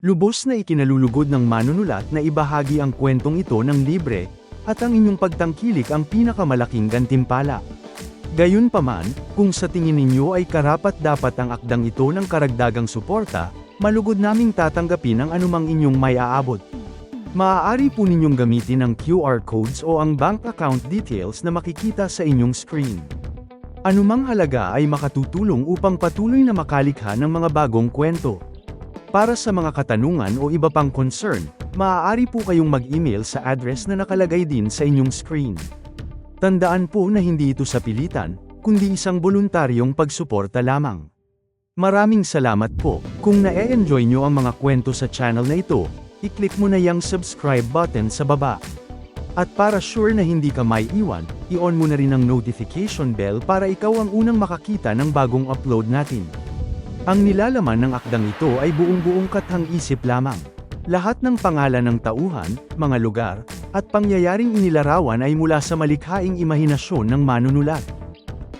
Lubos na ikinalulugod ng manunulat na ibahagi ang kwentong ito ng libre, at ang inyong pagtangkilik ang pinakamalaking gantimpala. Gayunpaman, kung sa tingin ninyo ay karapat-dapat ang akdang ito ng karagdagang suporta, malugod naming tatanggapin ang anumang inyong may aabot. Maaari po ninyong gamitin ang QR codes o ang bank account details na makikita sa inyong screen. Anumang halaga ay makatutulong upang patuloy na makalikha ng mga bagong kwento. Para sa mga katanungan o iba pang concern, maaari po kayong mag-email sa address na nakalagay din sa inyong screen. Tandaan po na hindi ito sa pilitan, kundi isang voluntaryong pagsuporta lamang. Maraming salamat po. Kung na-enjoy nyo ang mga kwento sa channel na ito, i-click mo na yung subscribe button sa baba. At para sure na hindi ka maiiwan, i-on mo na rin ang notification bell para ikaw ang unang makakita ng bagong upload natin. Ang nilalaman ng akdang ito ay buong-buong kathang-isip lamang. Lahat ng pangalan ng tauhan, mga lugar, at pangyayaring inilarawan ay mula sa malikhaing imahinasyon ng manunulat.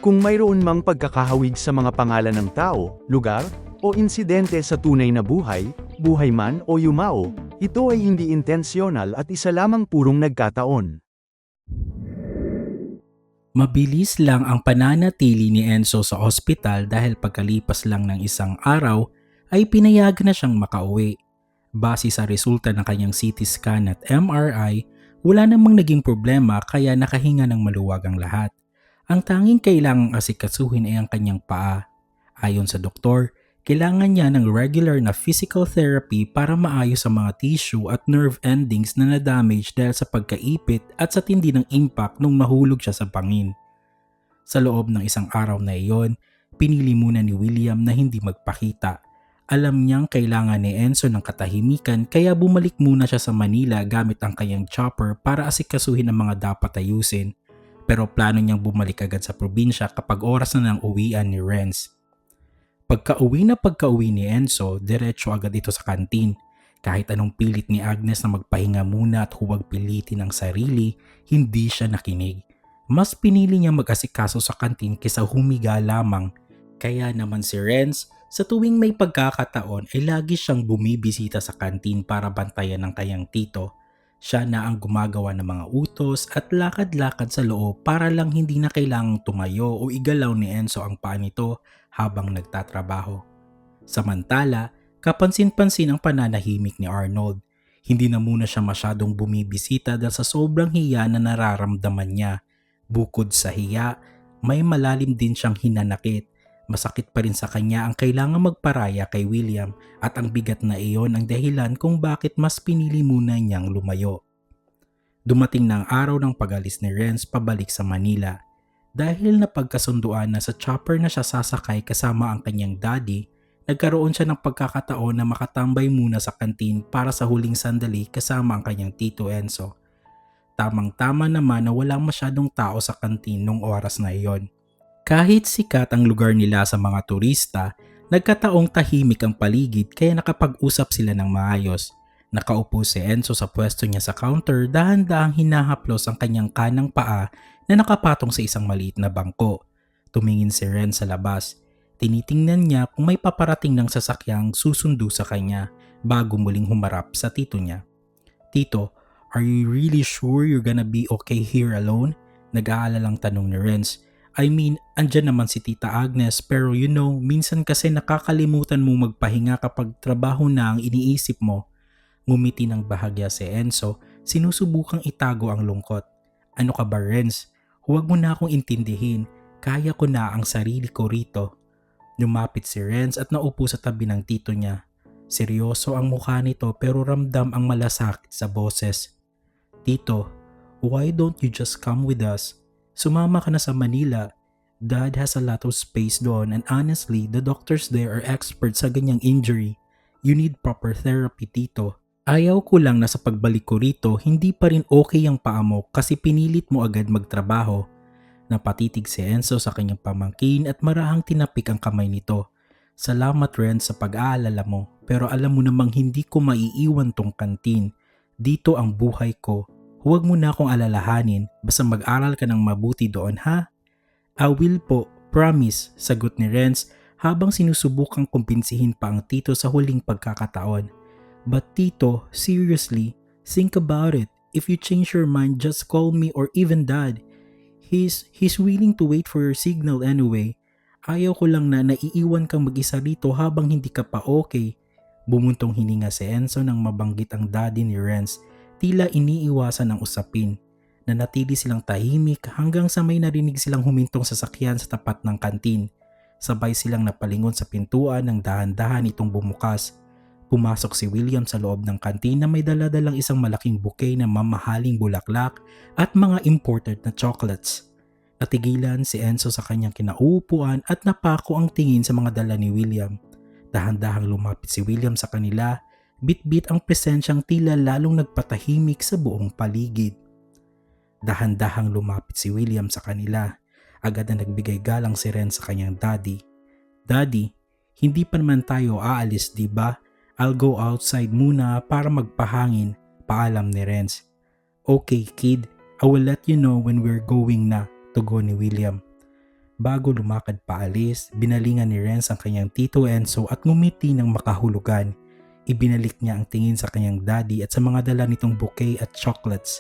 Kung mayroon mang pagkakahawig sa mga pangalan ng tao, lugar, o insidente sa tunay na buhay, buhay man o yumao, ito ay hindi intensyonal at isa lamang purong nagkataon. Mabilis lang ang pananatili ni Enzo sa ospital dahil pagkalipas lang ng isang araw ay pinayagan na siyang makauwi. Base sa resulta ng kanyang CT scan at MRI, wala namang naging problema kaya nakahinga ng maluwag ang lahat. Ang tanging kailangang asikasuhin ay ang kanyang paa. Ayon sa doktor, kailangan niya ng regular na physical therapy para maayos ang mga tissue at nerve endings na na-damage dahil sa pagkaipit at sa tindi ng impact nung mahulog siya sa bangin. Sa loob ng isang araw na iyon, pinili muna ni William na hindi magpakita. Alam niyang kailangan ni Enzo ng katahimikan kaya bumalik muna siya sa Manila gamit ang kanyang chopper para asikasuhin ang mga dapat ayusin. Pero plano niyang bumalik agad sa probinsya kapag oras na ng uwian ni Renz. Pagka-uwi ni Enzo, diretso agad ito sa kantin. Kahit anong pilit ni Agnes na magpahinga muna at huwag pilitin ang sarili, hindi siya nakinig. Mas pinili niya mag-asikaso sa kantin kaysa humiga lamang. Kaya naman si Renz, sa tuwing may pagkakataon ay lagi siyang bumibisita sa kantin para bantayan ng kanyang tito. Siya na ang gumagawa ng mga utos at lakad-lakad sa loob para lang hindi na kailangang tumayo o igalaw ni Enzo ang paa nito habang nagtatrabaho. Samantala, kapansin-pansin ang pananahimik ni Arnold. Hindi na muna siya masyadong bumibisita dahil sa sobrang hiya na nararamdaman niya. Bukod sa hiya, may malalim din siyang hinanakit. Masakit pa rin sa kanya ang kailangan magparaya kay William at ang bigat na iyon ang dahilan kung bakit mas pinili muna niyang lumayo. Dumating na ang araw ng pag-alis ni Renz pabalik sa Manila. Dahil napagkasunduan na sa chopper na siya sasakay kasama ang kanyang daddy, nagkaroon siya ng pagkakataon na makatambay muna sa kantin para sa huling sandali kasama ang kanyang tito Enzo. Tamang-tama naman na walang masyadong tao sa kantin nung oras na iyon. Kahit sikat ang lugar nila sa mga turista, nagkataong tahimik ang paligid kaya nakapag-usap sila ng maayos. Nakaupo si Enzo sa pwesto niya sa counter dahan-dahang hinahaplos ang kanyang kanang paa na nakapatong sa isang maliit na bangko. Tumingin si Ren sa labas. Tinitingnan niya kung may paparating ng sasakyang susundo sa kanya bago muling humarap sa tito niya. "Tito, are you really sure you're gonna be okay here alone?" Nag-aalalang tanong ni Renz. "I mean, andyan naman si Tita Agnes pero minsan kasi nakakalimutan mong magpahinga kapag trabaho na ang iniisip mo." Ngumiti ng bahagya si Enzo, sinusubukang itago ang lungkot. "Ano ka ba, Renz? Huwag mo na akong intindihin. Kaya ko na ang sarili ko rito." Lumapit si Renz at naupo sa tabi ng tito niya. Seryoso ang mukha nito pero ramdam ang malasakit sa boses. "Tito, why don't you just come with us? Sumama ka na sa Manila. Dad has a lot of space doon and honestly, the doctors there are experts sa ganyang injury. You need proper therapy, Tito. Ayaw ko lang na sa pagbalik ko rito, hindi pa rin okay ang paa mo kasi pinilit mo agad magtrabaho." Napatitig si Enzo sa kanyang pamangkin at marahang tinapik ang kamay nito. "Salamat Ren sa pag-aalala mo, pero alam mo namang hindi ko maiiwan tong kantin. Dito ang buhay ko. Huwag mo na akong alalahanin, basta mag-aral ka ng mabuti doon ha?" "I will po, promise," sagot ni Renz habang sinusubukang kumbinsihin pa ang tito sa huling pagkakataon. But Tito, seriously, think about it. If you change your mind, just call me or even Dad. He's willing to wait for your signal anyway. Ayaw ko lang na naiiwan kang mag-isa rito habang hindi ka pa okay. Bumuntong hininga si Enzo nang mabanggit ang daddy ni Renz. Tila iniiwasan ang usapin. Nanatili silang tahimik hanggang sa may narinig silang humintong sasakyan sa tapat ng kantin. Sabay silang napalingon sa pintuan ng dahan-dahan itong bumukas. Pumasok si William sa loob ng kantin na may daladalang isang malaking bouquet ng mamahaling bulaklak at mga imported na chocolates. Natigilan si Enzo sa kanyang kinauupuan at napako ang tingin sa mga dala ni William. Dahan-dahang lumapit si William sa kanila, bit-bit ang presensyang tila lalong nagpatahimik sa buong paligid. Dahan-dahang lumapit si William sa kanila, agad na nagbigay galang si Ren sa kanyang daddy. Daddy, hindi pa naman tayo aalis, di ba? I'll go outside muna para magpahangin, paalam ni Renz. Okay kid, I will let you know when we're going na, tugon ni William. Bago lumakad paalis, binalingan ni Renz ang kanyang tito Enzo at ngumiti ng makahulugan. Ibinalik niya ang tingin sa kanyang daddy at sa mga dala nitong bouquet at chocolates.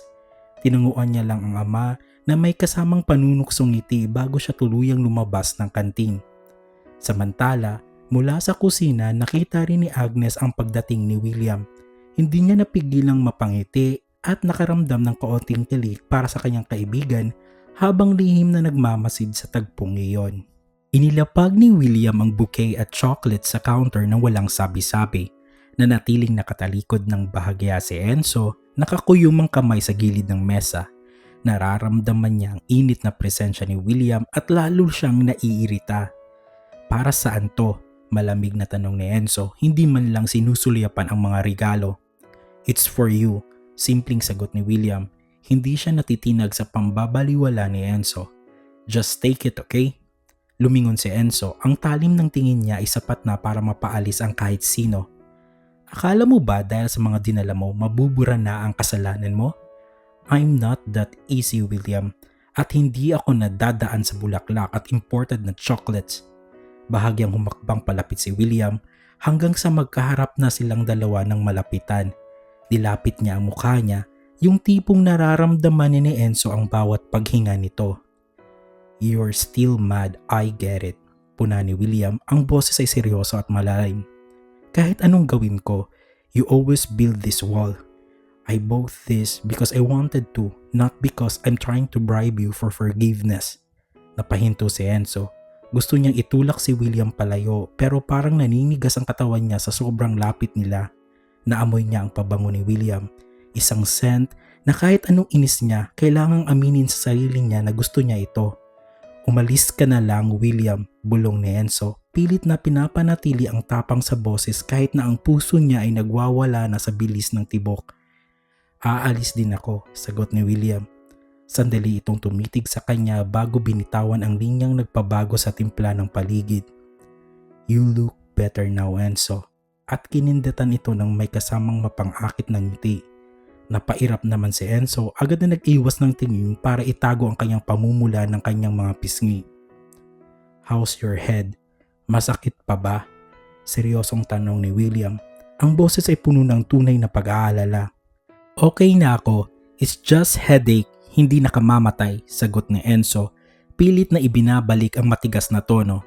Tinunguan niya lang ang ama na may kasamang panunuksong ngiti bago siya tuluyang lumabas ng kantin. Samantala, mula sa kusina nakita rin ni Agnes ang pagdating ni William. Hindi niya napigilang mapangiti at nakaramdam ng kaunting kilig para sa kanyang kaibigan habang lihim na nagmamasid sa tagpong iyon. Inilapag ni William ang bouquet at chocolate sa counter nang walang sabi-sabi. Nanatiling nakatalikod ng bahagya si Enzo, nakakuyom ang kamay sa gilid ng mesa. Nararamdaman niya ang init na presensya ni William at lalo siyang naiirita. Para saan to? Malamig na tanong ni Enzo, hindi man lang sinusulyapan ang mga regalo. It's for you, simpleng sagot ni William. Hindi siya natitinag sa pambabaliwala ni Enzo. Just take it, okay? Lumingon si Enzo, ang talim ng tingin niya ay sapat na para mapaalis ang kahit sino. Akala mo ba dahil sa mga dinala mo, mabubura na ang kasalanan mo? I'm not that easy, William. At hindi ako nadadaan sa bulaklak at imported na chocolates. Bahagyang humakbang palapit si William hanggang sa magkaharap na silang dalawa ng malapitan. Dilapit niya ang mukha niya, yung tipong nararamdaman ni Enzo ang bawat paghinga nito. You're still mad, I get it. Puna ni William, ang boses ay seryoso at malalim. Kahit anong gawin ko, you always build this wall. I bought this because I wanted to, not because I'm trying to bribe you for forgiveness. Napahinto si Enzo. Gusto niyang itulak si William palayo pero parang naninigas ang katawan niya sa sobrang lapit nila. Naamoy niya ang pabango ni William. Isang scent na kahit anong inis niya, kailangang aminin sa sarili niya na gusto niya ito. Umalis ka na lang, William, bulong ni Enzo. Pilit na pinapanatili ang tapang sa boses kahit na ang puso niya ay nagwawala na sa bilis ng tibok. Aalis din ako, sagot ni William. Sandali itong tumitig sa kanya bago binitawan ang linyang nagpabago sa timpla ng paligid. You look better now, Enzo. At kinindatan ito ng may kasamang mapangakit ng ngiti. Napairap naman si Enzo, agad na nag-iwas ng tingin para itago ang kanyang pamumula ng kanyang mga pisngi. How's your head? Masakit pa ba? Seryosong tanong ni William. Ang boses ay puno ng tunay na pag-aalala. Okay na ako, it's just headache, hindi nakamamatay, sagot ni Enzo. Pilit na ibinabalik ang matigas na tono.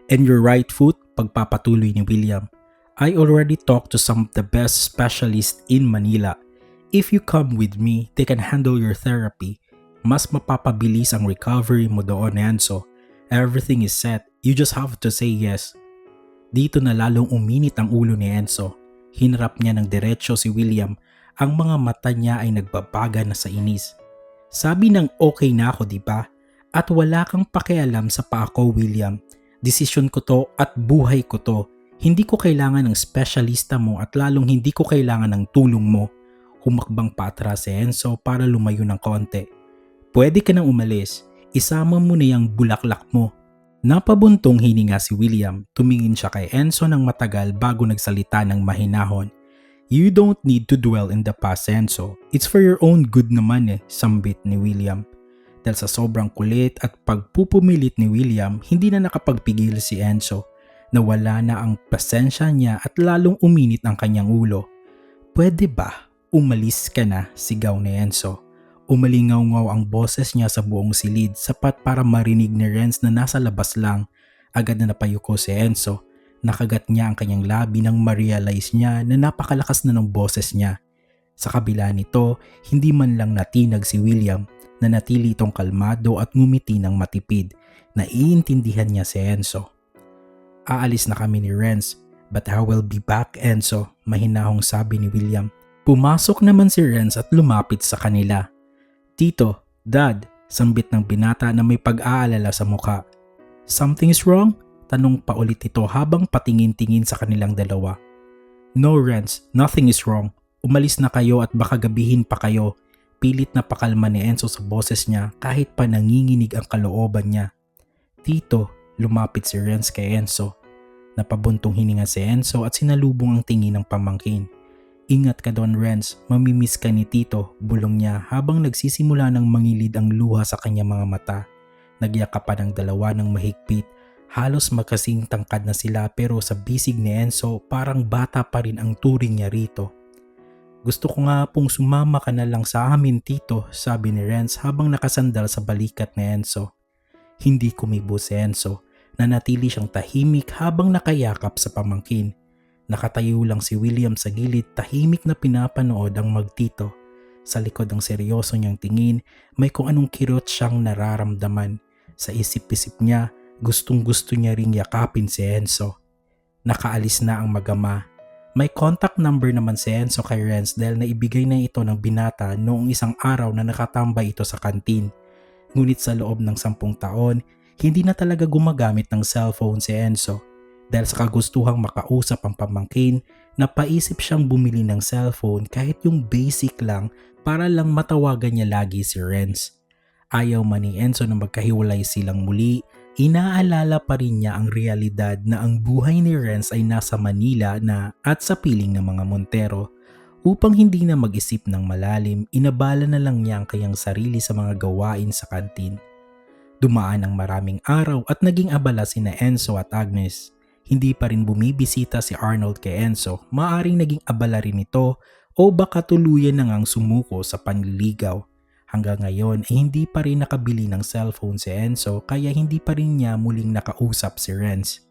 And your right foot, pagpapatuloy ni William. I already talked to some of the best specialists in Manila. If you come with me, they can handle your therapy. Mas mapapabilis ang recovery mo doon, Enzo. Everything is set, you just have to say yes. Dito na lalong uminit ang ulo ni Enzo. Hinarap niya ng diretsyo si William. Ang mga mata niya ay nagbabaga na sa inis. Sabi ng okay na ako, di ba? At wala kang pakialam sa pa ako, William. Desisyon ko to at buhay ko to. Hindi ko kailangan ng specialista mo at lalong hindi ko kailangan ng tulong mo. Humakbang paatras si Enzo para lumayo ng konti. Pwede ka nang umalis. Isama mo na yung bulaklak mo. Napabuntong hininga si William. Tumingin siya kay Enzo ng matagal bago nagsalita ng mahinahon. You don't need to dwell in the past, Enzo. It's for your own good naman sambit ni William. Dahil sa sobrang kulit at pagpupumilit ni William, hindi na nakapagpigil si Enzo. Nawala na ang pasensya niya at lalong uminit ang kanyang ulo. Pwede ba? Umalis ka na, sigaw ni Enzo. Umalingaw-ngaw ang boses niya sa buong silid, sapat para marinig ni Renz na nasa labas lang. Agad na napayuko si Enzo. Nakagat niya ang kanyang labi nang ma-realize niya na napakalakas na ng boses niya. Sa kabila nito, hindi man lang natinag si William, na natili itong kalmado at ngumiti ng matipid. Naiintindihan niya si Enzo. Aalis na kami ni Renz, but I will be back, Enzo, mahinahong sabi ni William. Pumasok naman si Renz at lumapit sa kanila. Tito, Dad, sambit ng binata na may pag-aalala sa muka. Something's wrong? Tanong pa ulit ito habang patingin-tingin sa kanilang dalawa. No, Renz, nothing is wrong. Umalis na kayo at baka gabihin pa kayo. Pilit na pakalma ni Enzo sa boses niya kahit pa nanginginig ang kalooban niya. Tito, lumapit si Renz kay Enzo. Napabuntong hininga si Enzo at sinalubong ang tingin ng pamangkin. Ingat ka doon, Renz, mamimiss ka ni Tito, bulong niya habang nagsisimula ng mangilid ang luha sa kanyang mga mata. Nagyakapan ang dalawa ng mahigpit. Halos magkasing tangkad na sila pero sa bisig ni Enzo parang bata pa rin ang turing niya rito. Gusto ko nga pong sumama ka na lang sa amin, Tito, sabi ni Renz habang nakasandal sa balikat ni Enzo. Hindi kumibo si Enzo. Nanatili siyang tahimik habang nakayakap sa pamangkin. Nakatayo lang si William sa gilid, tahimik na pinapanood ang magtito. Sa likod ng seryoso niyang tingin, may kung anong kirot siyang nararamdaman. Sa isip-isip niya, gustong-gusto niya ring yakapin si Enzo. Nakaalis na ang magama. May contact number naman si Enzo kay Renz dahil naibigay na ito ng binata noong isang araw na nakatambay ito sa kantin. Ngunit sa loob ng 10 taon, hindi na talaga gumagamit ng cellphone si Enzo. Dahil sa kagustuhang makausap ang pamangkin, napaisip siyang bumili ng cellphone kahit yung basic lang para lang matawagan niya lagi si Renz. Ayaw man ni Enzo na magkahiwalay silang muli, inaalala pa rin niya ang realidad na ang buhay ni Renz ay nasa Manila na at sa piling ng mga Montero. Upang hindi na mag-isip ng malalim, inabala na lang niya ang kanyang sarili sa mga gawain sa kantin. Dumaan ang maraming araw at naging abala sina Enzo at Agnes. Hindi pa rin bumibisita si Arnold kay Enzo, maaring naging abala rin ito o baka tuluyan na ngang sumuko sa panliligaw. Hanggang ngayon ay hindi pa rin nakabili ng cellphone si Enzo kaya hindi pa rin niya muling nakausap si Renz.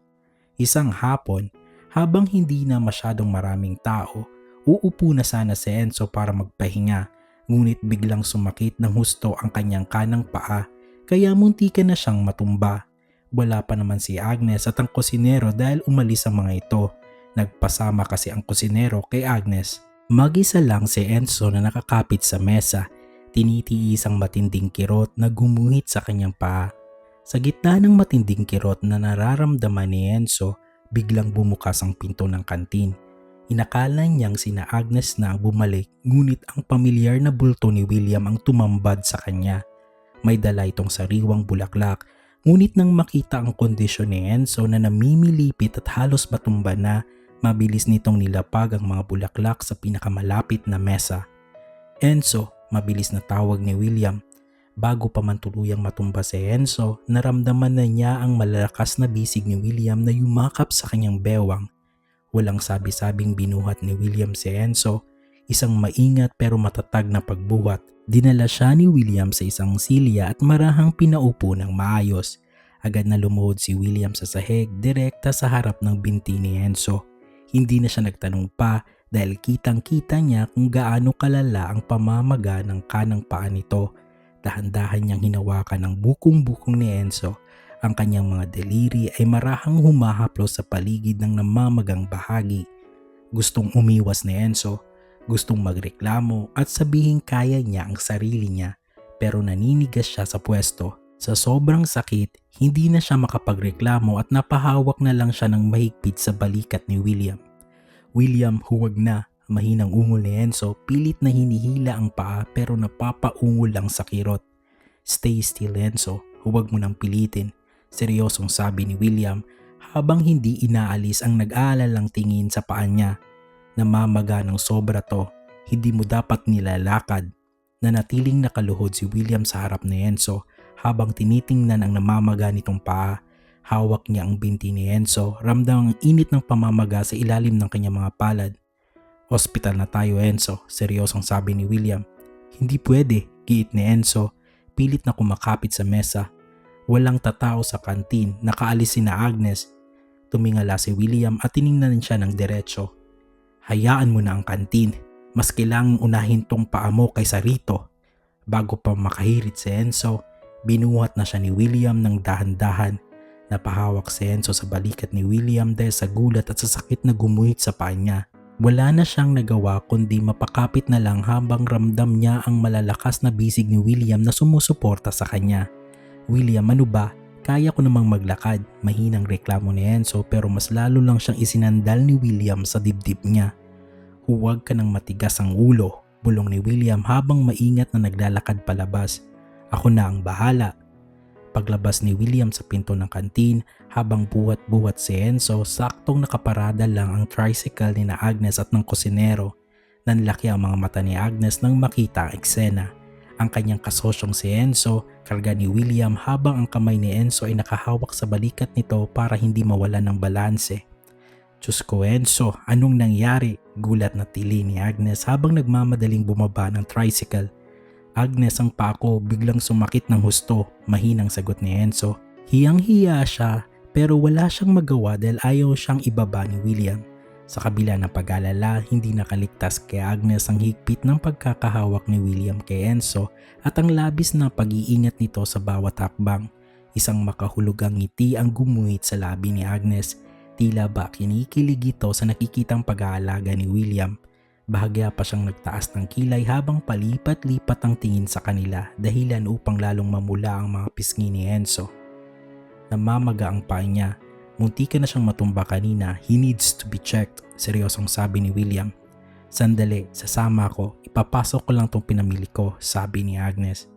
Isang hapon, habang hindi na masyadong maraming tao, uupo na sana si Enzo para magpahinga, ngunit biglang sumakit ng husto ang kanyang kanang paa kaya muntikan na siyang matumba. Wala pa naman si Agnes at ang kusinero dahil umalis ang mga ito. Nagpasama kasi ang kusinero kay Agnes. Mag-isa lang si Enzo na nakakapit sa mesa. Tinitiis ang matinding kirot na gumuhit sa kanyang paa. Sa gitna ng matinding kirot na nararamdaman ni Enzo, biglang bumukas ang pinto ng kantin. Inakala niyang sina Agnes na ang bumalik, ngunit ang pamilyar na bulto ni William ang tumambad sa kanya. May dala itong sariwang bulaklak. Ngunit nang makita ang kondisyon ni Enzo na namimilipit at halos matumba na, mabilis nitong nilapag ang mga bulaklak sa pinakamalapit na mesa. Enzo, mabilis na tawag ni William. Bago pa man tuluyang matumba si Enzo, naramdaman na niya ang malalakas na bisig ni William na yumakap sa kanyang bewang. Walang sabi-sabing binuhat ni William si Enzo, isang maingat pero matatag na pagbuhat. Dinala siya ni William sa isang silya at marahang pinaupo ng maayos. Agad na lumuhod si William sa sahig direkta sa harap ng binti ni Enzo. Hindi na siya nagtanong pa dahil kitang-kita niya kung gaano kalala ang pamamaga ng kanang paa nito. Dahan-dahan niyang hinawakan ang bukong-bukong ni Enzo. Ang kanyang mga deliri ay marahang humahaplos sa paligid ng namamagang bahagi. Gustong umiwas ni Enzo. Gustong magreklamo at sabihin kaya niya ang sarili niya, pero naninigas siya sa pwesto. Sa sobrang sakit, hindi na siya makapagreklamo at napahawak na lang siya ng mahigpit sa balikat ni William. William, huwag na, mahinang ungol ni Enzo, pilit na hinihila ang paa pero napapaungol lang sa kirot. Stay still, Enzo, huwag mo nang pilitin, seryosong sabi ni William habang hindi inaalis ang nag-aalalang tingin sa paa niya. Namamaga ng sobra to, hindi mo dapat nilalakad. Nanatiling nakaluhod si William sa harap ni Enzo habang tinitingnan ang namamaga nitong paa. Hawak niya ang binti ni Enzo, ramdam ang init ng pamamaga sa ilalim ng kanyang mga palad. Hospital na tayo, Enzo, seryosong sabi ni William. Hindi pwede, giit ni Enzo, pilit na kumakapit sa mesa. Walang tatao sa kantin, nakaalis si na Agnes. Tumingala si William at tiningnan siya ng diretso. Hayaan mo na ang kantin, mas kailangang unahin tong paa mo kaysa rito. Bago pa makahirit si Enzo, binuhat na siya ni William ng dahan-dahan. Napahawak si Enzo sa balikat ni William dahil sa gulat at sa sakit na gumuhit sa paa niya. Wala na siyang nagawa kundi mapakapit na lang habang ramdam niya ang malalakas na bisig ni William na sumusuporta sa kanya. William, ano ba? Kaya ko namang maglakad, mahinang reklamo ni Enzo pero mas lalo lang siyang isinandal ni William sa dibdib niya. Huwag ka nang matigas ang ulo, bulong ni William habang maingat na naglalakad palabas. Ako na ang bahala. Paglabas ni William sa pinto ng kantin habang buhat-buhat si Enzo, saktong nakaparada lang ang tricycle ni na Agnes at ng kusinero. Nanlaki ang mga mata ni Agnes nang makita ang eksena. Ang kanyang kasosyong si Enzo, karga ni William habang ang kamay ni Enzo ay nakahawak sa balikat nito para hindi mawalan ng balanse. Diyos ko, Enzo, anong nangyari? Gulat na tili ni Agnes habang nagmamadaling bumaba ng tricycle. Agnes, ang paa ko biglang sumakit ng husto, mahinang sagot ni Enzo. Hiyang-hiya siya pero wala siyang magawa dahil ayaw siyang ibaba ni William. Sa kabila ng pag-alala, hindi nakaligtas kay Agnes ang higpit ng pagkakahawak ni William kay Enzo at ang labis na pag-iingat nito sa bawat hakbang. Isang makahulugang ngiti ang gumuhit sa labi ni Agnes. Tila ba kinikilig ito sa nakikitang pag-aalaga ni William. Bahagya pa siyang nagtaas ng kilay habang palipat-lipat ang tingin sa kanila dahilan upang lalong mamula ang mga pisngi ni Enzo. Namamaga ang paa niya. Munti na siyang matumba kanina. He needs to be checked, seryosong sabi ni William. Sandali, sasama ako. Ipapasok ko lang tong pinamili ko, sabi ni Agnes.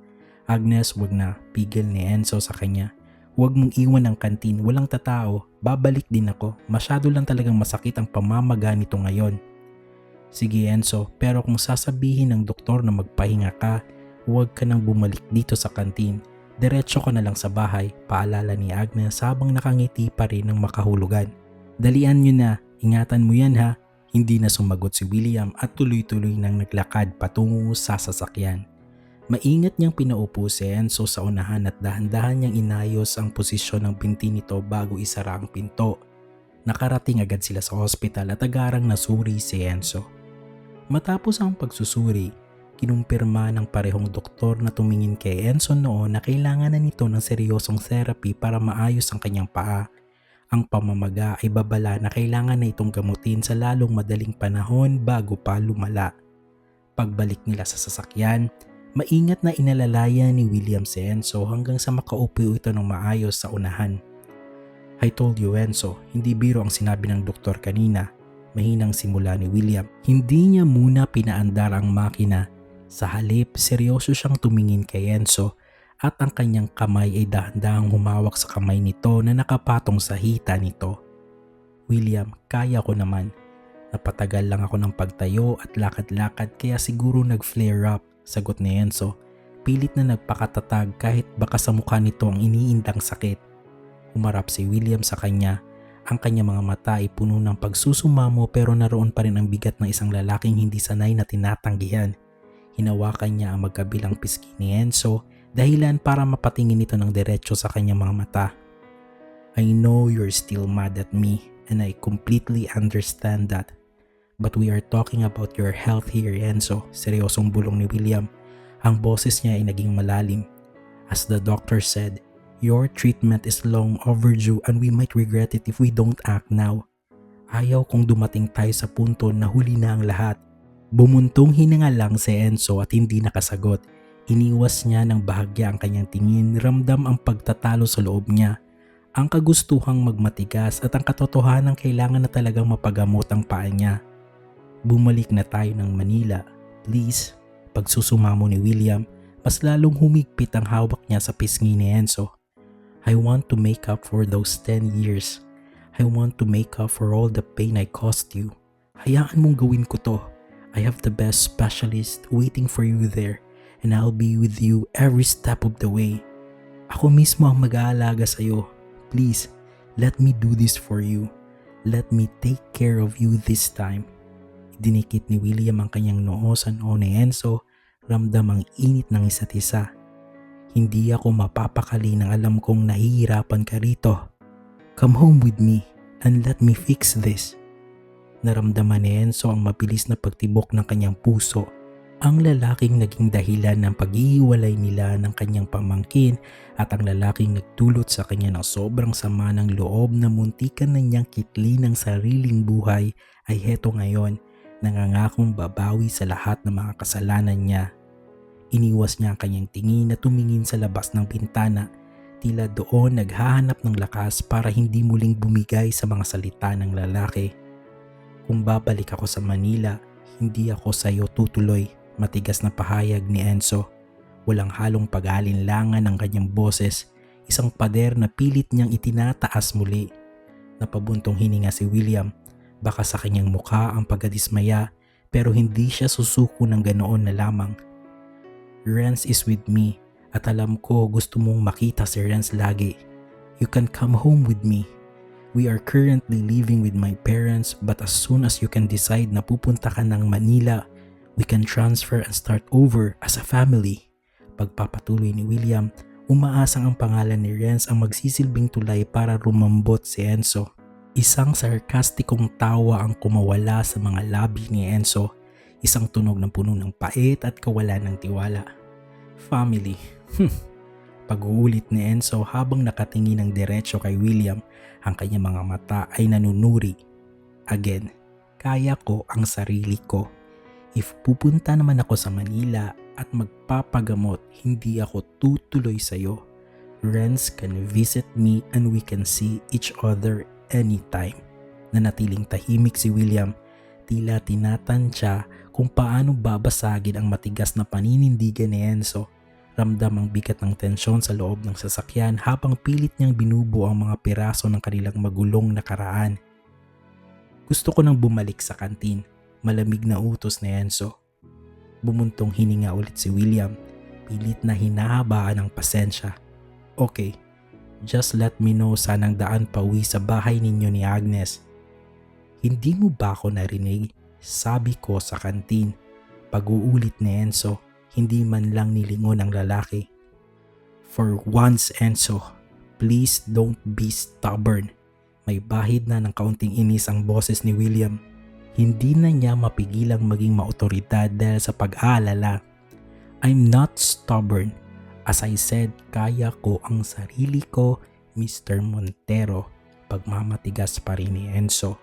Agnes, wag na. Pigil ni Enzo sa kanya. Huwag mong iwan ang kantin, walang tatao. Babalik din ako. Masyado lang talagang masakit ang pamamaga nito ngayon. Sige Enzo, pero kung sasabihin ng doktor na magpahinga ka, huwag ka nang bumalik dito sa kantin. Diretso ka na lang sa bahay, paalala ni Agnes habang nakangiti pa rin ng makahulugan. Dalian nyo na, ingatan mo yan ha. Hindi na sumagot si William at tuloy-tuloy nang naglakad patungo sa sasakyan. Maingat niyang pinaupo si Enzo sa unahan at dahan-dahan niyang inayos ang posisyon ng binti nito bago isara ang pinto. Nakarating agad sila sa hospital at agarang nasuri si Enzo. Matapos ang pagsusuri, kinumpirma ng parehong doktor na tumingin kay Enzo noon na kailangan na nito ng seryosong therapy para maayos ang kanyang paa. Ang pamamaga ay babala na kailangan na itong gamutin sa lalong madaling panahon bago pa lumala. Pagbalik nila sa sasakyan, maingat na inalalayan ni William si Enzo hanggang sa makaupo ito ng maayos sa unahan. I told you Enzo, hindi biro ang sinabi ng doktor kanina. Mahinang simula ni William. Hindi niya muna pinaandar ang makina. Sa halip, seryoso siyang tumingin kay Enzo at ang kanyang kamay ay dahan-dahang humawak sa kamay nito na nakapatong sa hita nito. William, kaya ko naman. Napatagal lang ako ng pagtayo at lakad-lakad kaya siguro nag-flare up, sagot ni Enzo. Pilit na nagpakatatag kahit baka sa mukha nito ang iniindang sakit. Humarap si William sa kanya. Ang kanyang mga mata ay puno ng pagsusumamo pero naroon pa rin ang bigat ng isang lalaking hindi sanay na tinatanggihan. Hinawakan niya ang magkabilang pisngi ni Enzo, dahilan para mapatingin ito ng diretso sa kanyang mga mata. I know you're still mad at me and I completely understand that. But we are talking about your health here, Enzo, seryosong bulong ni William. Ang boses niya ay naging malalim. As the doctor said, your treatment is long overdue and we might regret it if we don't act now. Ayaw kong dumating tayo sa punto na huli na ang lahat. Bumuntong hininga lang si Enzo at hindi nakasagot. Iniwas niya ng bahagya ang kanyang tingin, ramdam ang pagtatalo sa loob niya. Ang kagustuhang magmatigas at ang katotohanan kailangan na talagang mapagamot ang paa niya. Bumalik na tayo ng Manila, please. Pagsusumamo ni William, mas lalong humigpit ang hawak niya sa pisngi ni Enzo. I want to make up for those 10 years. I want to make up for all the pain I caused you. Hayaan mong gawin ko to. I have the best specialist waiting for you there and I'll be with you every step of the way. Ako mismo ang mag-aalaga sa'yo. Please, let me do this for you. Let me take care of you this time. Dinikit ni William ang kanyang noo sa noo ni Enzo, ramdam ang init ng isa't isa. Hindi ako mapapakali nang alam kong nahihirapan ka rito. Come home with me and let me fix this. Naramdaman ni Enzo ang mabilis na pagtibok ng kanyang puso. Ang lalaking naging dahilan ng pag-iiwalay nila ng kanyang pamangkin at ang lalaking nagdulot sa kanya ng sobrang sama ng loob na muntikan na niyang kitli ng sariling buhay ay heto ngayon, nangangakong babawi sa lahat ng mga kasalanan niya. Iniwas niya ang kanyang tingin na tumingin sa labas ng bintana, tila doon naghahanap ng lakas para hindi muling bumigay sa mga salita ng lalaki. Kung babalik ako sa Manila, hindi ako sa iyo tutuloy. Matigas na pahayag ni Enzo. Walang halong pag-aalinlangan ng kanyang boses, isang pader na pilit niyang itinataas muli. Napabuntong hininga si William, baka sa kanyang mukha ang pagkadismaya pero hindi siya susuko ng ganoon na lamang. Renz is with me at alam ko gusto mong makita si Renz lagi. You can come home with me. We are currently living with my parents but as soon as you can decide na pupunta ka ng Manila, we can transfer and start over as a family. Pagpapatuloy ni William, umaasang ang pangalan ni Renz ang magsisilbing tulay para rumambot si Enzo. Isang sarkastikong tawa ang kumawala sa mga labi ni Enzo. Isang tunog ng puno ng pait at kawalan ng tiwala. Family. Pag-uulit ni Enzo habang nakatingin ng diretso kay William, ang kanyang mga mata ay nanunuri. Again, kaya ko ang sarili ko. If pupunta naman ako sa Manila at magpapagamot, hindi ako tutuloy sa'yo. Renz can visit me and we can see each other anytime. Nanatiling tahimik si William, tila tinatansya kung paano babasagin ang matigas na paninindigan ni Enzo. Ramdam ang bigat ng tensyon sa loob ng sasakyan habang pilit niyang binubuo ang mga piraso ng kanilang magulong nakaraan. Gusto ko nang bumalik sa kantin. Malamig na utos ni Enzo. Bumuntong hininga ulit si William, pilit na hinahabaan ng pasensya. Okay, just let me know saan ang daan pauwi sa bahay ninyo ni Agnes. Hindi mo ba ako narinig? Sabi ko sa kantin. Pag-uulit ni Enzo, hindi man lang nilingon ang lalaki. For once Enzo, please don't be stubborn. May bahid na ng kaunting inis ang boses ni William. Hindi na niya mapigilang maging maotoridad dahil sa pag-aalala. I'm not stubborn. As I said, kaya ko ang sarili ko, Mr. Montero. Pagmamatigas pa rin ni Enzo.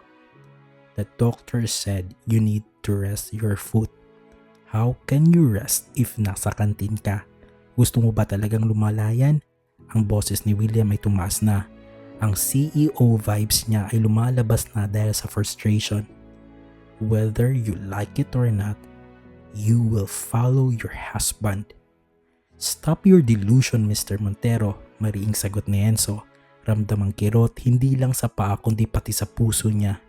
The doctor said you need to rest your foot. How can you rest if nasa kantin ka? Gusto mo ba talagang lumalayan? Ang boses ni William ay tumaas na. Ang CEO vibes niya ay lumalabas na dahil sa frustration. Whether you like it or not, you will follow your husband. Stop your delusion, Mr. Montero, mariing sagot ni Enzo. Ramdam ang kirot hindi lang sa paa kundi pati sa puso niya.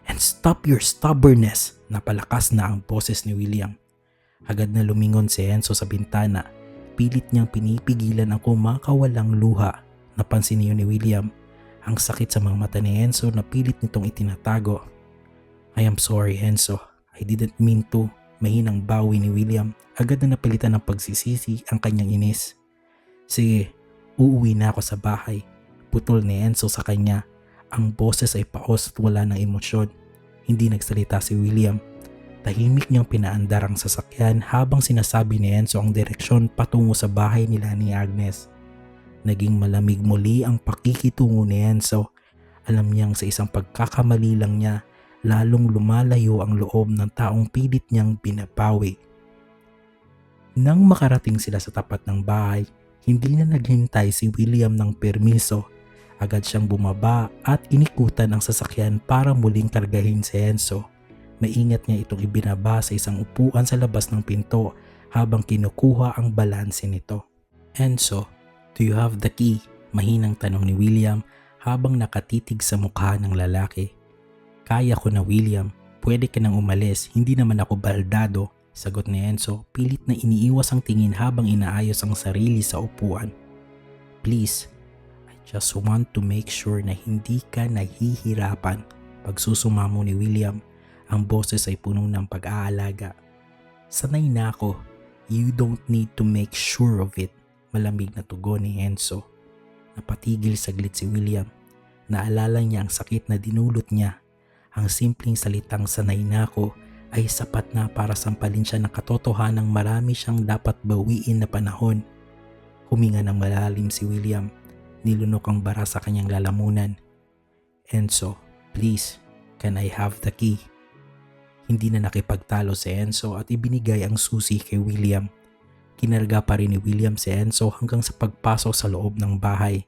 And stop your stubbornness, napalakas na ang boses ni William. Agad na lumingon si Enzo sa bintana. Pilit niyang pinipigilan ang kumakawalang luha. Napansin niyo ni William. Ang sakit sa mga mata ni Enzo na pilit nitong itinatago. I am sorry Enzo, I didn't mean to. Mahinang bawi ni William. Agad na napilitan ng pagsisisi ang kanyang inis. Sige, uuwi na ako sa bahay. Putol ni Enzo sa kanya. Ang boses ay paos at wala ng emosyon. Hindi nagsalita si William. Tahimik niyang pinaandar ang sasakyan habang sinasabi ni Enzo ang direksyon patungo sa bahay nila ni Agnes. Naging malamig muli ang pakikitungo ni Enzo. Alam niyang sa isang pagkakamali lang niya, lalong lumalayo ang loob ng taong pilit niyang binabawi. Nang makarating sila sa tapat ng bahay, hindi na naghintay si William ng permiso. Agad siyang bumaba at inikutan ang sasakyan para muling kargahin si Enzo. Maingat niya itong ibinaba sa isang upuan sa labas ng pinto habang kinukuha ang balanse nito. Enzo, do you have the key? Mahinang tanong ni William habang nakatitig sa mukha ng lalaki. Kaya ko na William, pwede ka nang umalis, hindi naman ako baldado, sagot ni Enzo, pilit na iniiwas ang tingin habang inaayos ang sarili sa upuan. Please, I just want to make sure na hindi ka nahihirapan, pagsusumamo ni William. Ang boses ay puno ng pag-aalaga. Sanay na ako. You don't need to make sure of it. Malamig na tugon ni Enzo. Napatigil saglit si William. Naalala niya ang sakit na dinulot niya. Ang simpleng salitang sanay na ako ay sapat na para sampalin siya ng katotohanang marami siyang dapat bawiin na panahon. Huminga ng malalim si William. Nilunok ang bara sa kanyang lalamunan. Enzo, please, can I have the key? Hindi na nakipagtalo si Enzo at ibinigay ang susi kay William. Kinarga pa rin ni William si Enzo hanggang sa pagpasok sa loob ng bahay.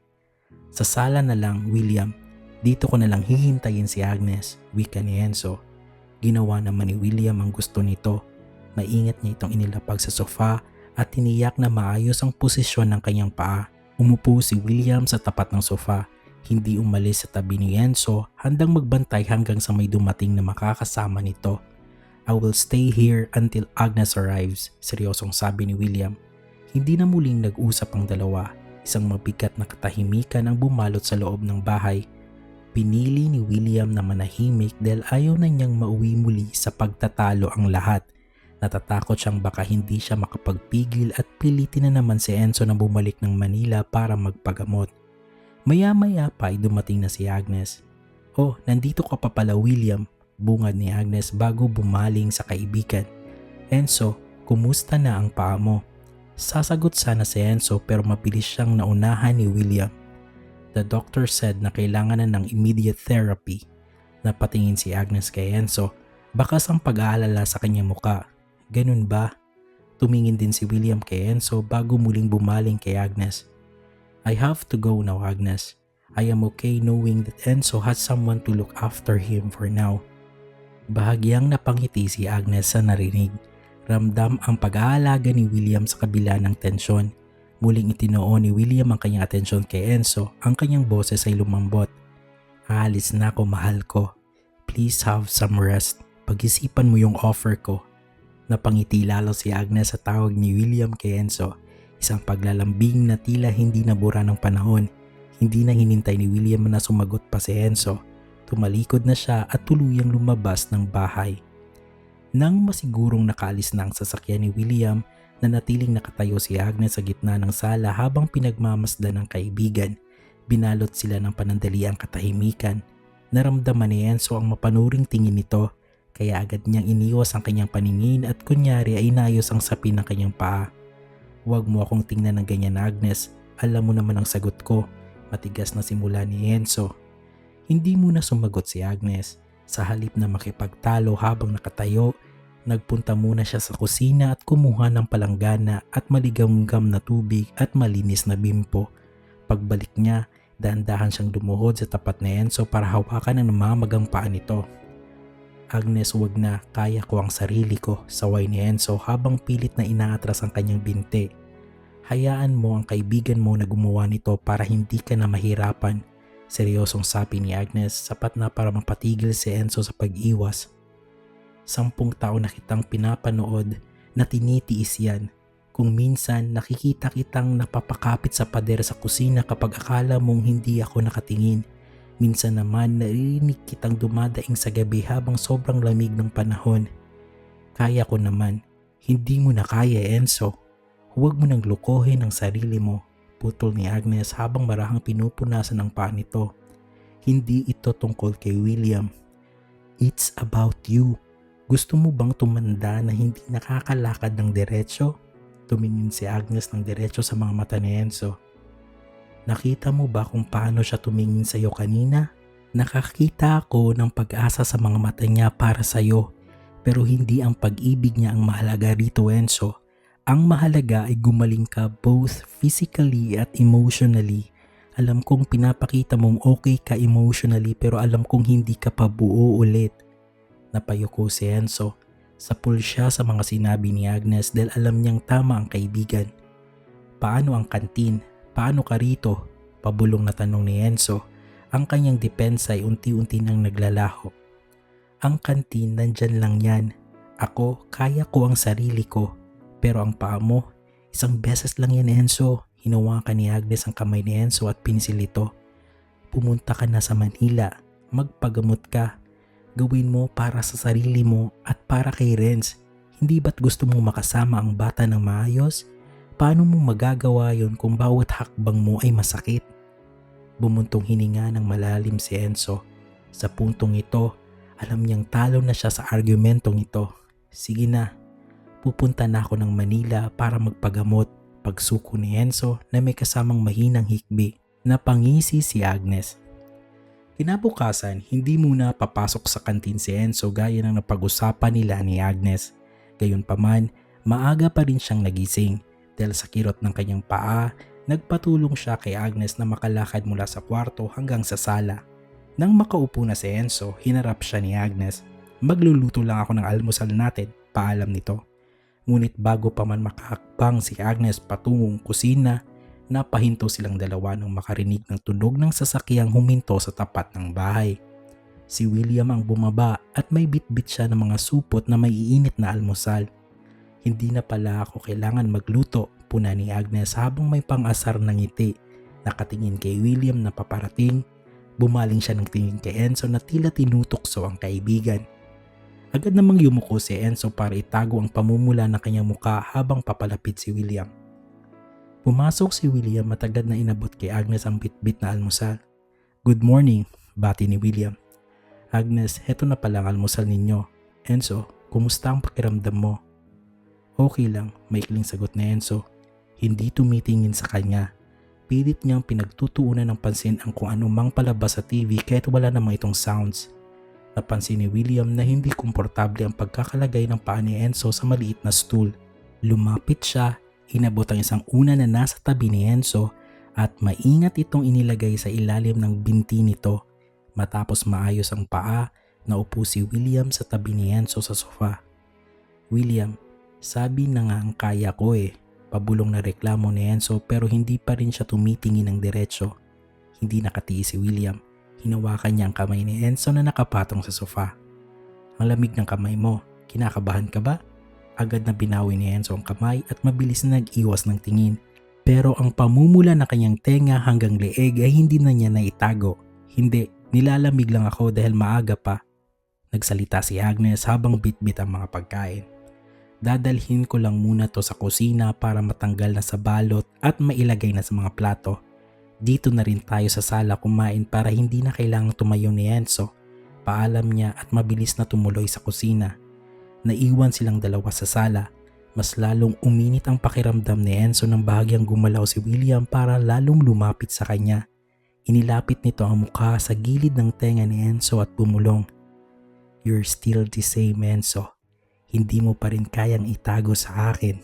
Sa sala na lang, William, dito ko na lang hihintayin si Agnes, wika ni Enzo. Ginawa naman ni William ang gusto nito. Maingat niya itong inilapag sa sofa at tiniyak na maayos ang posisyon ng kanyang paa. Umupo si William sa tapat ng sofa. Hindi umalis sa tabi ni Enzo, handang magbantay hanggang sa may dumating na makakasama nito. I will stay here until Agnes arrives, seryosong sabi ni William. Hindi na muling nag-usap ang dalawa. Isang mabigat na katahimikan ang bumalot sa loob ng bahay. Pinili ni William na manahimik dahil ayaw na niyang mauwi muli sa pagtatalo ang lahat. Natatakot siyang baka hindi siya makapagpigil at pilitin na naman si Enzo na bumalik ng Manila para magpagamot. Maya-maya pa ay dumating na si Agnes. Oh, nandito ka pa pala William, bungad ni Agnes bago bumaling sa kaibigan. Enzo, kumusta na ang paa mo? Sasagot sana si Enzo pero mabilis siyang naunahan ni William. The doctor said na kailangan na ng immediate therapy. Napatingin si Agnes kay Enzo, bakas ang pag-aalala sa kanyang muka. Ganun ba? Tumingin din si William kay Enzo bago muling bumaling kay Agnes. I have to go now, Agnes. I am okay knowing that Enzo has someone to look after him for now. Bahagyang napangiti si Agnes sa narinig. Ramdam ang pag-aalaga ni William sa kabila ng tensyon. Muling itinoo ni William ang kanyang atensyon kay Enzo, ang kanyang boses ay lumambot. Aalis na ako, mahal ko. Please have some rest. Pag-isipan mo yung offer ko. Napangiti lalo si Agnes sa tawag ni William kay Enzo. Isang paglalambing na tila hindi nabura ng panahon. Hindi na hinintay ni William na sumagot pa si Enzo. Tumalikod na siya at tuluyang lumabas ng bahay. Nang masigurong nakaalis na ang sasakyan ni William, nanatiling nakatayo si Agnes sa gitna ng sala habang pinagmamasdan ng kaibigan. Binalot sila ng panandaliang katahimikan. Naramdaman ni Enzo ang mapanuring tingin nito, kaya agad niyang iniwas ang kanyang paningin at kunyari ay inayos ang sapin ng kanyang paa. Huwag mo akong tingnan ng ganyan, Agnes. Alam mo naman ang sagot ko. Matigas na simula ni Enzo. Hindi muna sumagot si Agnes. Sa halip na makipagtalo habang nakatayo, nagpunta muna siya sa kusina at kumuha ng palanggana at maligamgam na tubig at malinis na bimpo. Pagbalik niya, dahan-dahan siyang lumuhod sa tapat ni Enzo para hawakan ang namamagang paa nito. Agnes, wag na, kaya ko ang sarili ko, saway ni Enzo habang pilit na inaatras ang kanyang binti. Hayaan mo ang kaibigan mo na gumawa nito para hindi ka na mahirapan. Seryosong sabi ni Agnes, sapat na para mapatigil si Enzo sa pag-iwas. 10 taon na kitang pinapanood na tinitiis yan. Kung minsan nakikita kitang napapakapit sa pader sa kusina kapag akala mong hindi ako nakatingin. Minsan naman naririnig kitang dumadaing sa gabi habang sobrang lamig ng panahon. Kaya ko naman. Hindi mo na kaya, Enzo. Huwag mo nang lukohin ang sarili mo, putol ni Agnes habang marahang pinupunasan ang paa nito. Hindi ito tungkol kay William. It's about you. Gusto mo bang tumanda na hindi nakakalakad ng diretsyo? Tumingin si Agnes ng diretsyo sa mga mata ni Enzo. Nakita mo ba kung paano siya tumingin sa iyo kanina? Nakakita ako ng pag-asa sa mga mata niya para sa iyo. Pero hindi ang pag-ibig niya ang mahalaga rito, Enzo. Ang mahalaga ay gumaling ka both physically at emotionally. Alam kong pinapakita mong okay ka emotionally pero alam kong hindi ka pa buo ulit. Napayuko si Enzo. Sapul siya sa mga sinabi ni Agnes dahil alam niyang tama ang kaibigan. Paano ang kantin? Paano ka rito? Pabulong na tanong ni Enzo. Ang kanyang depensa ay unti-unti nang naglalaho. Ang kantin, nandyan lang yan. Ako, kaya ko ang sarili ko. Pero ang paa mo, isang beses lang yan, Enzo. Hinawakan ni Agnes ang kamay ni Enzo at pinisil ito. Pumunta ka na sa Manila. Magpagamot ka. Gawin mo para sa sarili mo at para kay Renz. Hindi ba't gusto mong makasama ang bata ng maayos? Paano mo magagawa yon kung bawat hakbang mo ay masakit? Bumuntong hininga ng malalim si Enzo. Sa puntong ito, alam niyang talo na siya sa argumentong ito. Sige na, pupunta na ako ng Manila para magpagamot. Pagsuko ni Enzo na may kasamang mahinang hikbi. Napangisi si Agnes. Kinabukasan, hindi muna papasok sa kantin si Enzo gaya ng napag-usapan nila ni Agnes. Gayunpaman, maaga pa rin siyang nagising dahil sa kirot ng kanyang paa, nagpatulong siya kay Agnes na makalakad mula sa kwarto hanggang sa sala. Nang makaupo na si Enzo, hinarap siya ni Agnes. Magluluto lang ako ng almusal natin, paalam nito. Ngunit bago pa man makahakbang si Agnes patungong kusina, napahinto silang dalawa nang makarinig ng tunog ng sasakyang huminto sa tapat ng bahay. Si William ang bumaba at may bitbit siya ng mga supot na may iinit na almusal. Hindi na pala ako kailangan magluto, puna ni Agnes habang may pang-asar na ngiti. Nakatingin kay William na paparating. Bumaling siya ng tingin kay Enzo na tila tinutokso ang kaibigan. Agad namang yumuko si Enzo para itago ang pamumula ng kanyang muka habang papalapit si William. Pumasok si William at agad na inabot kay Agnes ang bitbit na almusal. Good morning, bati ni William. Agnes, heto na pala ang almusal ninyo. Enzo, kumusta ang pakiramdam mo? Okay lang, maikling sagot ni Enzo. Hindi tumitingin sa kanya. Pilit niyang pinagtutuunan ng pansin ang kung anumang palabas sa TV kahit wala namang itong sounds. Napansin ni William na hindi komportable ang pagkakalagay ng paa ni Enzo sa maliit na stool. Lumapit siya. Inabot ang isang una na nasa tabi ni Enzo at maingat itong inilagay sa ilalim ng binti nito. Matapos maayos ang paa, naupo si William sa tabi ni Enzo sa sofa. William, sabi na nga ang kaya ko eh. Pabulong na reklamo ni Enzo pero hindi pa rin siya tumitingin ng diretsyo. Hindi nakatiis si William. Hinawakan niya ang kamay ni Enzo na nakapatong sa sofa. Ang lamig ng kamay mo, kinakabahan ka ba? Agad na binawi ni Enzo ang kamay at mabilis na nag-iwas ng tingin. Pero ang pamumula na kanyang tenga hanggang leeg ay hindi na niya naitago. Hindi, nilalamig lang ako dahil maaga pa. Nagsalita si Agnes habang bitbit ang mga pagkain. Dadalhin ko lang muna to sa kusina para matanggal na sa balot at mailagay na sa mga plato. Dito na rin tayo sa sala kumain para hindi na kailangang tumayo ni Enzo. Paalam niya at mabilis na tumuloy sa kusina. Naiwan silang dalawa sa sala. Mas lalong uminit ang pakiramdam ni Enzo nang bahagyang gumalaw si William para lalong lumapit sa kanya. Inilapit nito ang mukha sa gilid ng tenga ni Enzo at bumulong. You're still the same, Enzo. Hindi mo pa rin kayang itago sa akin.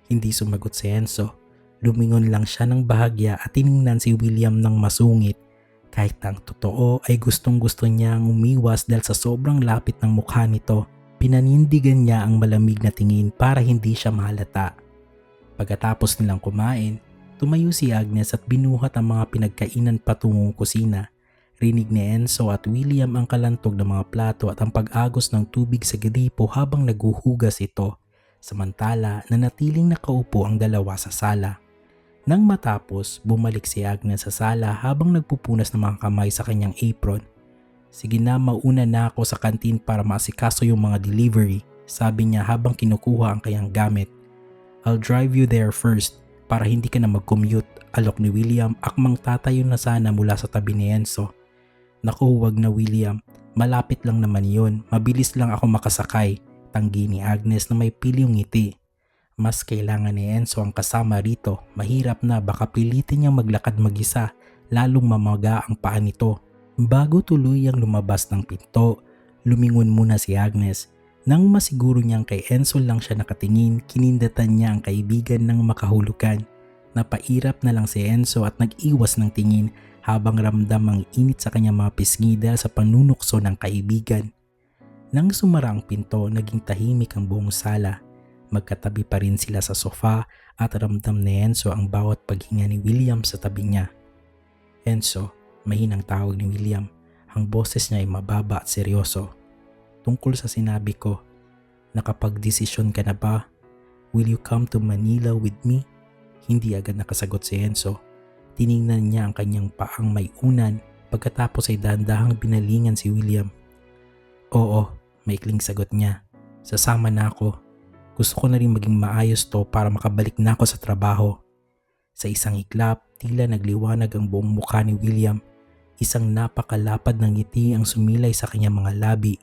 Hindi sumagot si Enzo. Lumingon lang siya ng bahagya at tiningnan si William ng masungit. Kahit ang totoo ay gustong-gusto niyang umiwas dahil sa sobrang lapit ng mukha nito. Pinanindigan niya ang malamig na tingin para hindi siya mahalata. Pagkatapos nilang kumain, tumayo si Agnes at binuhat ang mga pinagkainan patungong kusina. Rinig ni Enzo at William ang kalantog ng mga plato at ang pag-agos ng tubig sa gripo habang naguhugas ito. Samantala, nanatiling nakaupo ang dalawa sa sala. Nang matapos, bumalik si Agnes sa sala habang nagpupunas ng mga kamay sa kanyang apron. Sige na, mauna na ako sa kantin para maasikaso yung mga delivery, sabi niya habang kinukuha ang kanyang gamit. I'll drive you there first para hindi ka na mag-commute, alok ni William akmang tatayo na sana mula sa tabi ni Enzo. Naku, huwag na William, malapit lang naman yun, mabilis lang ako makasakay, tanggi ni Agnes na may pilyong ngiti. Mas kailangan ni Enzo ang kasama rito, mahirap na baka pilitin niyang maglakad mag-isa, lalong mamaga ang paa nito. Bago tuluyang lumabas ng pinto, lumingon muna si Agnes. Nang masiguro niyang kay Enzo lang siya nakatingin, kinindatan niya ang kaibigan ng makahulugan. Napairap na lang si Enzo at nag-iwas ng tingin habang ramdam ang init sa kanyang mga pisngi dahil sa panunukso ng kaibigan. Nang sumara ang pinto, naging tahimik ang buong sala. Magkatabi pa rin sila sa sofa at ramdam ni Enzo ang bawat paghinga ni William sa tabi niya. Enzo, mahinang tawag ni William. Ang boses niya ay mababa at seryoso. Tungkol sa sinabi ko, nakapagdesisyon ka na ba? Will you come to Manila with me? Hindi agad nakasagot si Enzo. Tiningnan niya ang kanyang paang may unan pagkatapos ay dahan-dahang binalingan si William. Oo, maikling sagot niya. Sasama na ako. Gusto ko na rin maging maayos to para makabalik na ako sa trabaho. Sa isang iklap, tila nagliwanag ang buong mukha ni William. Isang napakalapad ng ngiti ang sumilay sa kanyang mga labi.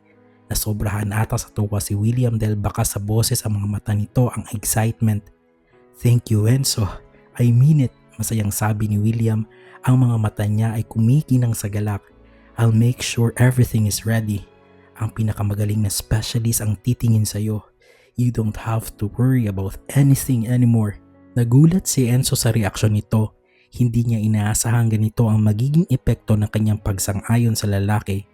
Nasobrahan ata sa tuwa si William dahil baka sa boses ang mga mata nito ang excitement. Thank you, Enzo. I mean it, masayang sabi ni William. Ang mga mata niya ay kumikinang sa galak. I'll make sure everything is ready. Ang pinakamagaling na specialist ang titingin sa'yo. You don't have to worry about anything anymore. Nagulat si Enzo sa reaksyon nito. Hindi niya inaasahan ganito ang magiging epekto ng kanyang pagsang-ayon sa lalaki.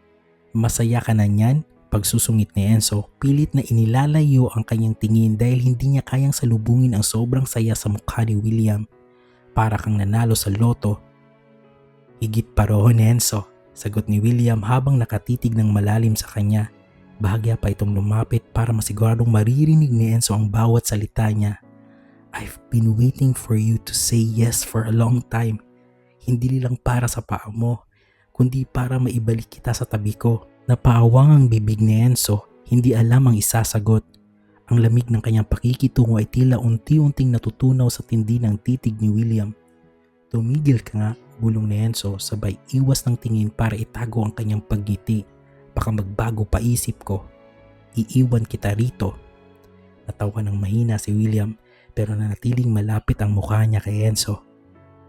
Masaya ka na niyan? Pagsusungit ni Enzo, pilit na inilalayo ang kanyang tingin dahil hindi niya kayang salubungin ang sobrang saya sa mukha ni William. Para kang nanalo sa loto. Higit pa roon, Enzo, sagot ni William habang nakatitig ng malalim sa kanya. Bahagya pa itong lumapit para masiguradong maririnig ni Enzo ang bawat salita niya. I've been waiting for you to say yes for a long time. Hindi lang para sa paa mo, kundi para maibalik kita sa tabi ko. Napaawang ang bibig ni Enzo, hindi alam ang isasagot. Ang lamig ng kanyang pakikitungo ay tila unti-unting natutunaw sa tindi ng titig ni William. Tumigil ka nga, bulong ni Enzo sabay iwas ng tingin para itago ang kanyang pagngiti. Baka magbago pa isip ko. Iiwan kita rito. Natawa ng mahina si William pero nanatiling malapit ang mukha niya kay Enzo.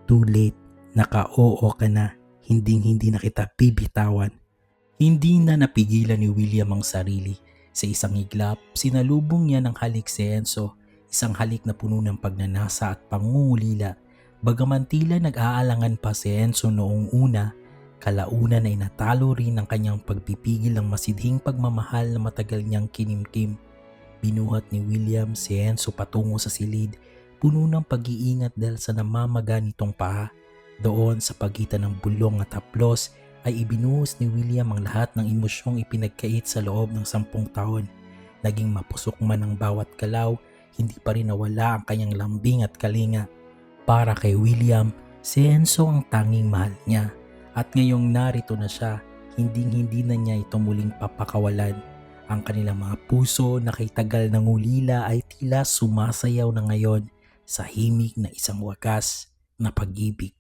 Too late, naka-oo ka na, hinding-hindi na kita bibitawan. Hindi na napigilan ni William ang sarili. Sa isang iglap, sinalubong niya ng halik si Enzo, isang halik na puno ng pagnanasa at pangungulila. Bagaman tila nag-aalangan pa si Enzo noong una, kalaunan ay natalo rin ang kanyang pagpipigil ng masidhing pagmamahal na matagal niyang kinimkim. Binuhat ni William si Enzo patungo sa silid, puno ng pag-iingat dahil sa namamaga nitong paa. Doon sa pagitan ng bulong at haplos ay ibinuhos ni William ang lahat ng emosyong ipinagkait sa loob ng 10 taon. Naging mapusok man ang bawat galaw, hindi pa rin nawala ang kanyang lambing at kalinga. Para kay William, si Enzo ang tanging mahal niya. At ngayong narito na siya, hinding-hindi na niya ito muling papakawalan. Ang kanilang mga puso na kay tagal ng ulila ay tila sumasayaw na ngayon sa himig na isang wakas na pag-ibig.